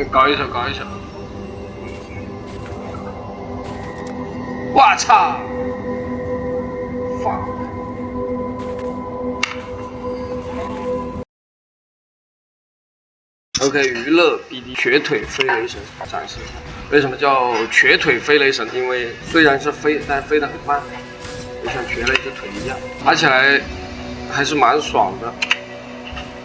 搞一手。我操！fuck！ OK， 娱乐 BD 瘸腿飞雷神展示一下。为什么叫瘸腿飞雷神？因为虽然是飞，但飞得很慢，就像瘸了一只腿一样，打起来还是蛮爽的。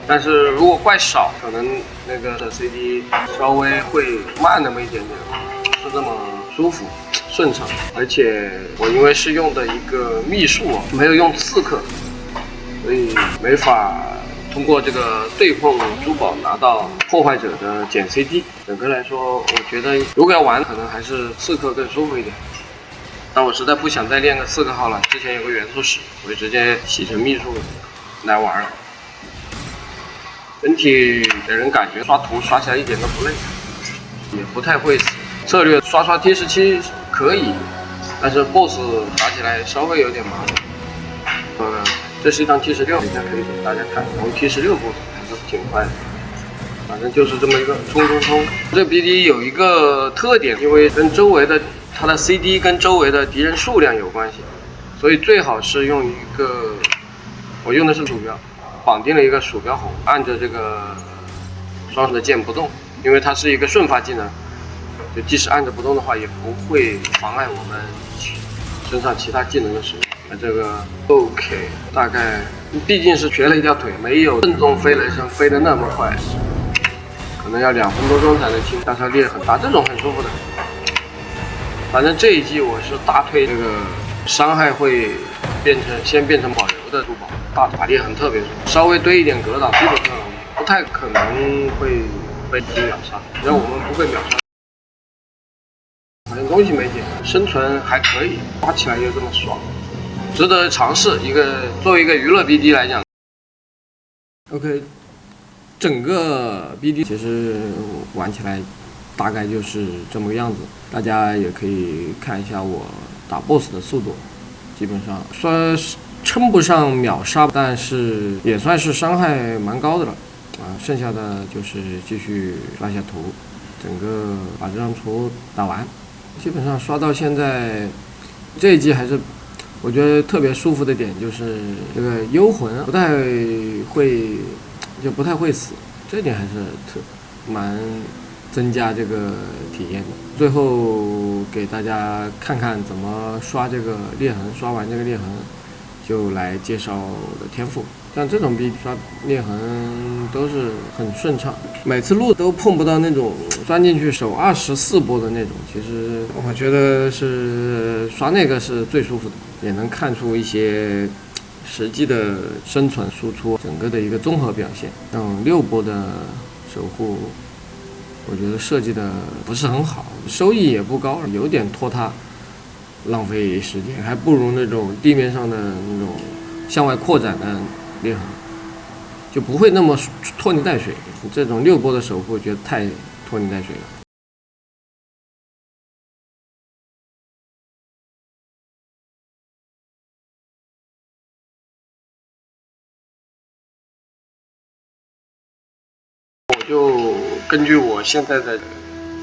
但是如果怪少，可能那个 CD 稍微会慢那么一点点，不是那么舒服顺畅。而且我因为是用的一个秘术，没有用刺客，所以没法通过这个对碰珠宝拿到破坏者的减 CD。整个来说，我觉得如果要玩，可能还是刺客更舒服一点。但我实在不想再练个刺客号了，之前有个元素使，我就直接洗成秘术来玩了。整体给人感觉刷图刷起来一点都不累，也不太会死。策略刷 T17 可以，但是 BOSS 打起来稍微有点麻烦。这是一张 T16， 等一下可以给大家看，从 T16 BOSS 还是挺快的。反正就是这么一个冲。这 BD 有一个特点，因为跟周围的它的 CD 跟周围的敌人数量有关系，所以最好是用一个，我用的是鼠标。绑定了一个鼠标孔，按着这个双手的键不动，因为它是一个瞬发技能，就即使按着不动的话，也不会妨碍我们身上其他技能的使用。那这个 OK， 大概毕竟是瘸了一条腿，没有正宗飞雷神飞得那么快，可能要2分多钟才能清，但是裂很大，这种很舒服的。反正这一季我是大推这个伤害会先变成保留的珠宝。打裂痕特别重，稍微堆一点格挡，基本上不太可能会被敌秒杀。只要我们不被秒杀，反正东西没捡，生存还可以，打起来又这么爽，值得尝试。作为一个娱乐 BD 来讲 ，OK， 整个 BD 其实玩起来大概就是这么个样子，大家也可以看一下我打 BOSS 的速度，基本上算是。称不上秒杀，但是也算是伤害蛮高的了啊！剩下的就是继续刷一下图，整个把这张图打完，基本上刷到现在这一季还是我觉得特别舒服的点就是这个幽魂不太会死，这点还是蛮增加这个体验的。最后给大家看看怎么刷这个裂痕，刷完这个裂痕。就来介绍我的天赋，像这种 BD 刷裂痕都是很顺畅，每次录都碰不到那种钻进去手24波的那种。其实我觉得是刷那个是最舒服的，也能看出一些实际的生存输出，整个的一个综合表现。像6波的守护，我觉得设计的不是很好，收益也不高，有点拖沓。浪费时间，还不如那种地面上的那种向外扩展的裂痕，就不会那么拖泥带水。这种6波的守护，觉得太拖泥带水了。我就根据我现在的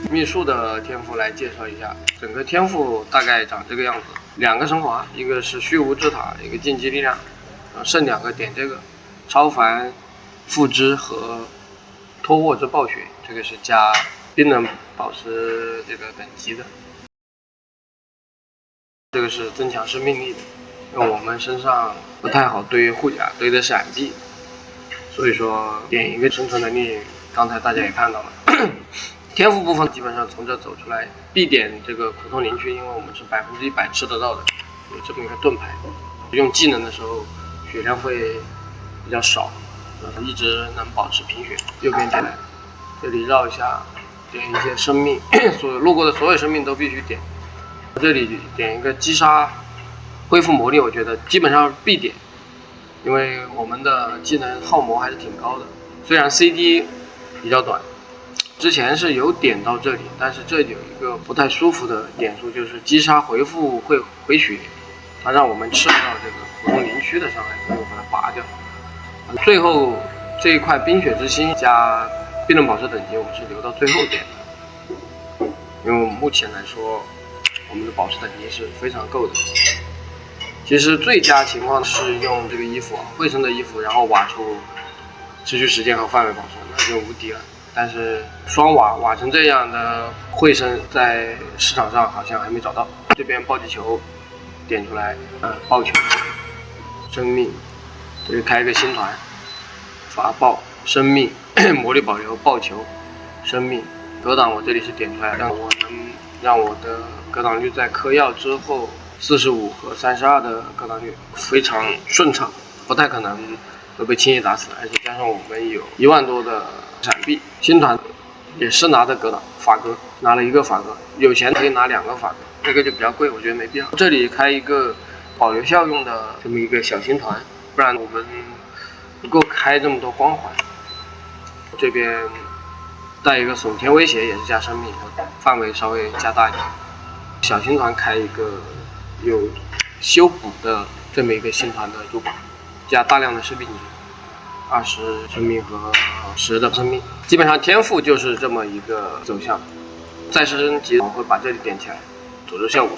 秘术的天赋来介绍一下，整个天赋大概长这个样子：2个升华，一个是虚无之塔，一个禁忌力量，剩2个点这个超凡复之和脱握之暴雪，这个是加冰能宝石这个等级的，这个是增强生命力的，因为我们身上不太好堆护甲，堆的是闪避，所以说点一个生存能力，刚才大家也看到了。天赋部分基本上从这走出来，必点这个苦痛灵躯，因为我们是100%吃得到的，有这么一个盾牌。用技能的时候血量会比较少，一直能保持贫血。右边进来，这里绕一下，点一些生命，所有路过的所有生命都必须点。这里点一个击杀恢复魔力，我觉得基本上必点，因为我们的技能耗魔还是挺高的，虽然 CD 比较短。之前是有点到这里，但是这里有一个不太舒服的点数，就是击杀回复会回血，它让我们吃不到这个普通灵躯的伤害，所以我把它拔掉。最后这一块冰雪之心加冰冷宝石等级我是留到最后点的，因为目前来说，我们的宝石等级是非常够的。其实最佳情况是用这个衣服惠生的衣服，然后挖出持续时间和范围宝石，那就无敌了。但是双挖成这样的惠生在市场上好像还没找到。这边暴击球点出来，爆球，生命，这里开一个新团，法爆，生命，魔力保留，爆球，生命，格挡我这里是点出来，让我的格挡率在嗑药之后45和32的格挡率非常顺畅，不太可能会被轻易打死，而且加上我们有1万多的闪避，新团也是拿着格挡法格，拿了1个法格，有钱可以拿2个法格，那个就比较贵，我觉得没必要。这里开一个保留效用的这么一个小新团，不然我们不够开这么多光环。这边带一个耸天威胁，也是加生命，范围稍微加大一点。小新团开一个有修补的这么一个新团的珠宝，加大量的生命值，20生命和10的生命，基本上天赋就是这么一个走向。再升级我会把这里点起来，诅咒效果，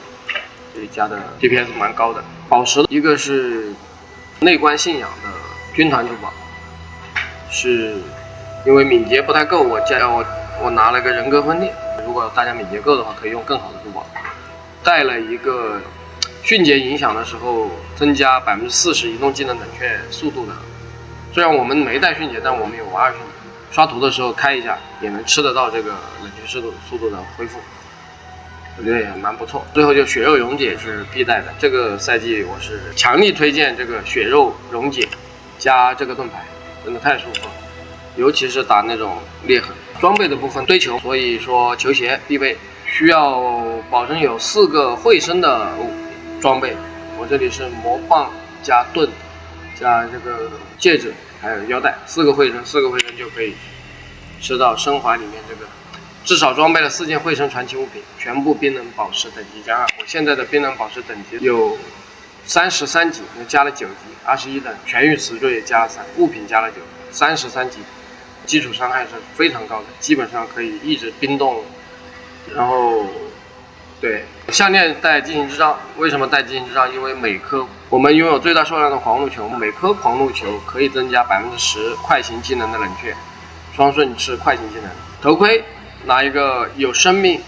这里加的 DPS 蛮高的。宝石一个是内观信仰的军团珠宝，是因为敏捷不太够，我拿了个人格分裂，如果大家敏捷够的话，可以用更好的珠宝。带了一个迅捷影响的时候增加40%移动技能冷却速度的，虽然我们没带迅捷，但我们有52迅捷，刷图的时候开一下也能吃得到这个冷却速度的恢复，我觉得也蛮不错。最后就血肉溶解是必带的，这个赛季我是强力推荐这个血肉溶解加这个盾牌，真的太舒服了，尤其是打那种裂痕。装备的部分追求，所以说球鞋必备，需要保证有4个惠生的装备。我这里是魔棒加盾加这个戒指还有腰带，4个惠生就可以吃到升华里面这个。至少装备了4件惠生传奇物品，全部冰冷宝石等级加2。我现在的冰冷宝石等级有33级，加了9级，21等全域词缀也加了3，物品加了9，33级，基础伤害是非常高的，基本上可以一直冰冻。然后，对项链带激情之杖，为什么带激情之杖？因为每颗我们拥有最大数量的狂怒球，每颗狂怒球可以增加10%快行技能的冷却，双顺是快行技能。头盔拿一个有生命、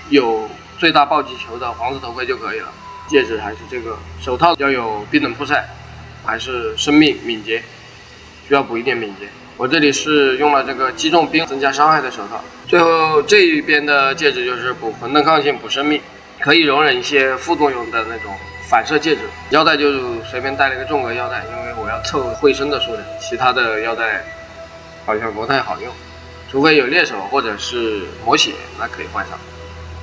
有最大暴击球的黄色头盔就可以了。戒指还是这个，手套要有冰冷曝晒，还是生命敏捷，需要补一点敏捷。我这里是用了这个击中冰增加伤害的手套。最后这一边的戒指就是补混沌抗性、补生命，可以容忍一些副作用的那种反射戒指。腰带就随便带了一个重额腰带，因为我要凑惠生的数量，其他的腰带好像不太好用，除非有猎手或者是魔血，那可以换上，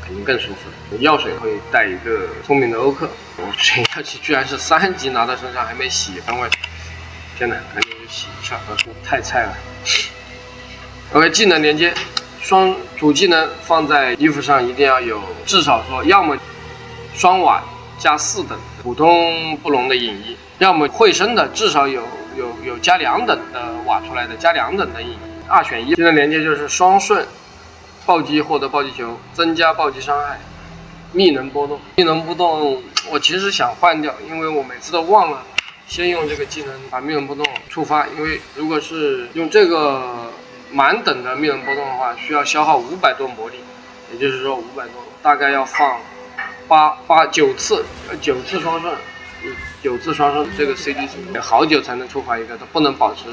肯定更舒服。药水会带一个聪明的欧克，我水药器居然是3级拿到身上还没洗分位，天哪，赶紧去洗一下，太菜了。OK， 技能连接，主技能放在衣服上一定要有，至少说要么双瓦加4等普通布隆的影衣，要么惠生的至少有加2等的瓦出来的加2等的影衣，2选1。技能连接就是双顺暴击获得暴击球，增加暴击伤害，密能波动。密能波动我其实想换掉，因为我每次都忘了先用这个技能把密能波动触发，因为如果是用这个满等的密能波动的话，需要消耗500多魔力，也就是说500多，大概要放9次双顺，9次双顺，这个 CD 值好久才能触发一个，它不能保持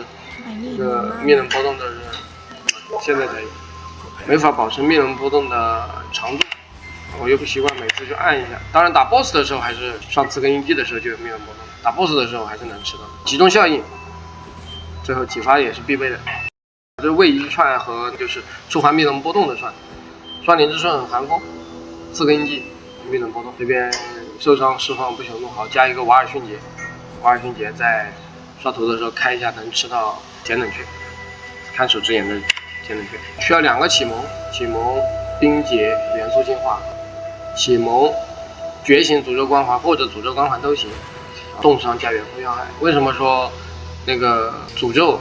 这个密能波动的人，现在才有，没法保持密能波动的长度。我又不习惯每次就按一下，当然打 BOSS 的时候还是上刺根印记的时候就有密能波动，打 BOSS 的时候还是能吃到集中效应，最后启发也是必备的。这位移串和就是触发密能波动的串，双灵之顺寒风，刺根印记密能波动。这边受伤释放不朽怒豪，加一个瓦尔迅捷，瓦尔迅捷在刷图的时候开一下能吃到减冷却，看守之眼的减冷却。需要2个启蒙冰结元素进化，启蒙觉醒诅咒光环或者诅咒光环都行，冻伤加元素要害。为什么说那个诅咒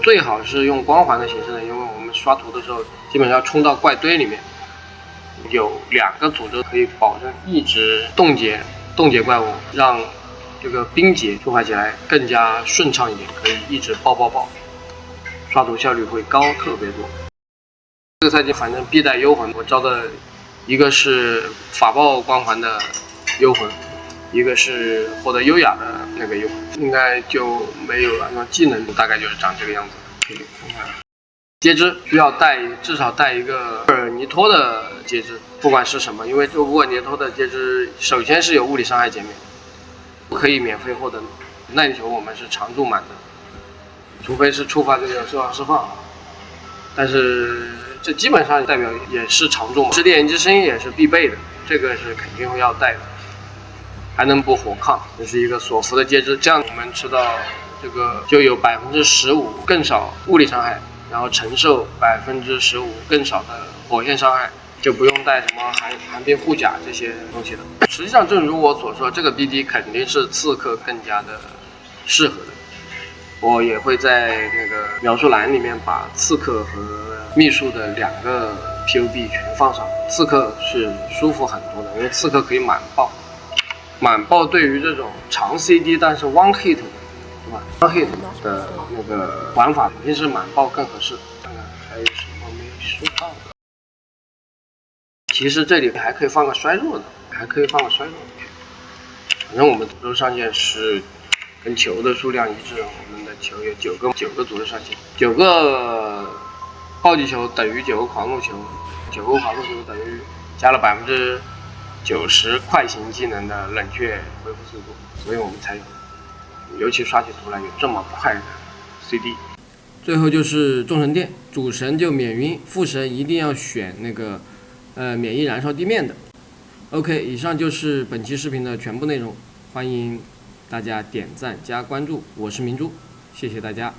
最好是用光环的形式呢？因为我们刷图的时候，基本上冲到怪堆里面，有2个组织可以保证一直冻结怪物，让这个冰结触发起来更加顺畅一点，可以一直爆，刷图效率会高特别多。这个赛季反正必带幽魂，我招的一个是法爆光环的幽魂，一个是获得优雅的那个幽魂，应该就没有了。那技能大概就是长这个样子。可以看看，接枝需要至少带一个厄尔尼托的接枝，不管是什么，因为这沃尔尼托的接枝首先是有物理伤害减免，可以免费获得。耐力球我们是常驻满的，除非是触发这个兽王释放，但是这基本上代表也是常驻嘛。烈焰之声也是必备的，这个是肯定会要带的，还能补火抗，这是一个索福的接枝，这样我们吃到这个就有15%更少物理伤害，然后承受15%更少的火线伤害，就不用带什么寒冰护甲这些东西了。实际上，正如我所说，这个 BD 肯定是刺客更加的适合的。我也会在那个描述栏里面把刺客和秘术的2个 POB 全放上。刺客是舒服很多的，因为刺客可以满爆对于这种长 CD 但是 one hit 对吧 ？one hit 的那个玩法肯定是满爆更合适。看看还有什么没有说到的？其实这里还可以放个衰弱的，反正我们组织上限是跟球的数量一致，我们的球有9个组织上限，9个暴击球等于9个狂怒球，9个狂怒球等于加了90%快行技能的冷却恢复速度，所以我们才有，尤其刷起图来有这么快的 CD。最后就是众神殿，主神就免晕，副神一定要选那个免疫燃烧地面的。OK， 以上就是本期视频的全部内容，欢迎大家点赞加关注，我是明珠，谢谢大家。